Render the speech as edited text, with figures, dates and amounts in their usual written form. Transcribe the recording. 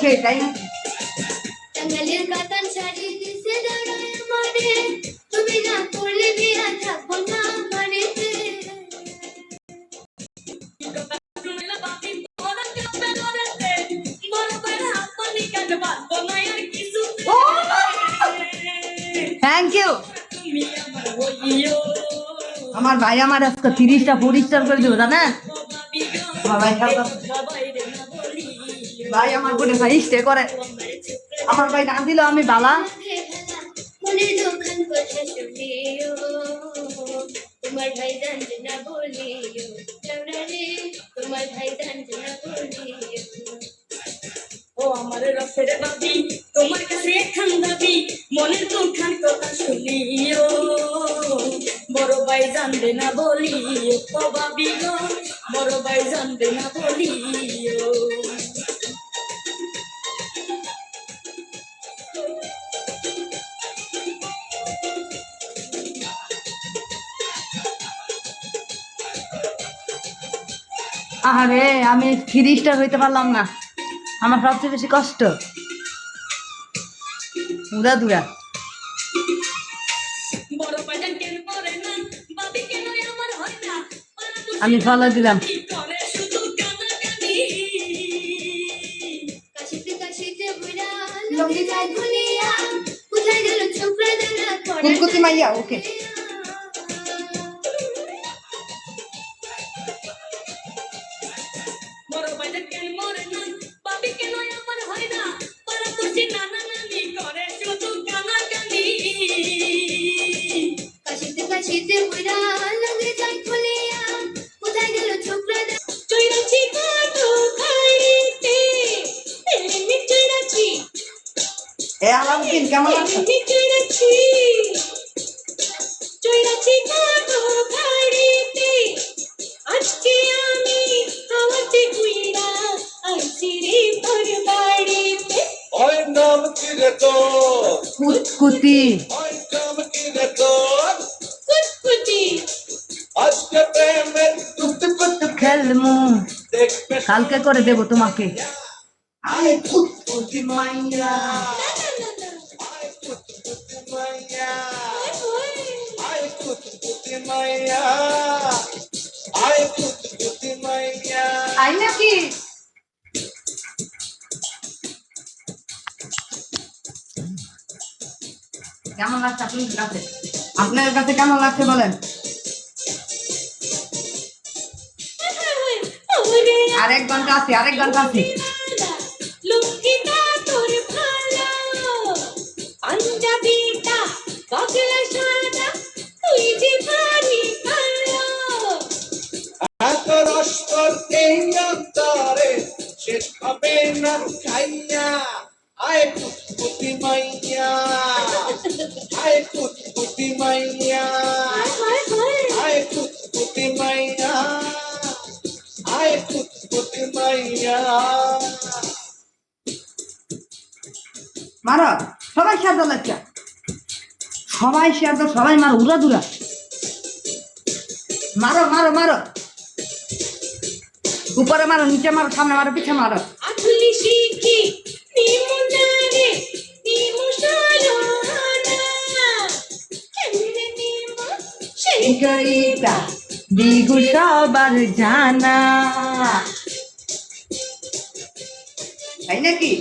ওকে তাই না টাঙ্গালের কাতান শাড়ি দিছে দাঁড়ায় আমারে তুমি না করলে বিয়া থাকবো না বাড়িতে থ্যাংক ইউ আমার ভাই আমার আজকে 30টা 4 স্টার করে দেবো জানেন আমার ভাই ভাই আমার বোনের ভাই স্টে করে আমার ভাই না দিল আমি বালা মনের দোকান কথা শুনিও তোমার ভাই জানতে না বলিও রে তোমার ভাই জানতে না বলিও ও আমার রসের বাবি তোমার কাছে খান দাবি মনের দোকান কথা শুনিও বড় ভাই জানবে না বলিও ও বাবি গো বড় ভাই জানবে না বলিও আরে আমি 3 স্টার হইতে পারলাম না আমার সবচেয়ে বেশি কষ্ট উড়া দুরা বড় ভাই জানতে পারে না বাবি কেন আমার হয় না আমি ফলো দিলাম করে শুধু কাঁদাকাটি কাশিতে কাশিতে বুড়া লঙ্গি যায় ভুলিয়া কোথায় গেল ছোকরা জানা করে ফুলকুতি মাইয়া ওকে বড় ভাই জানতে মরে না বাবি কেন আমার হয় না পাড়া করছি নানা নানি করে শুধু কাঁদাকাটি কাশিতে কাশিতে বুড়া লঙ্গি যায় ভুলিয়া কোথায় গেল ছোকরা জানা চৈরাচি কাটো খাইতে এমনি চৈরাচি এ আলাউদ্দিন কেমন আছো চৈরাচি চৈরাচি কাটো খাইতে আজকে আমি আমাতে কুইরা আইছি রে তোর বাড়িতে ওই নাম কি রে তোর ফুটকুতি ওই নাম কি রে তোর কুটকুটি আজকে প্রেমের ফুটকুত খেলমু দেখবে কালকে করে দেব তোমাকে আরে ফুটকুতি মাইয়া আয় কুতকুতি মাইয়া আয় কুতকুতি মাইয়া আয় কুতকুতি মাইয়া আই নাকি কেমন লাগছে আপনার কাছে আপনার কাছে কেমন লাগছে বলেন আরেক ঘন্টা আছে লুকিটা তোর ভালো পাঞ্জাবিটা পাগলা সাদা তুই যে ভারী ভালো এত রস তোর এই অন্তরে শেষ হবে না খাইয়া আয় কুতকুতি মাইয়া আয় কুতকুতি মাইয়া আয় কুতকুতি মাইয়া আয় কুতকুতি মাইয়া মারো সবাই শেয়ার দাও লাগছে সবাই শেয়ার দাও সবাই মারো উড়া দুরা মারো মারো মারো উপরে মারো নিচে মারো সামনে মারো পিছে মারো আধুলি শিখি নিমুনারে নিমুশালানা কেমনে নিমু সেই গরিটা দিগু সবার জানা তাই নাকি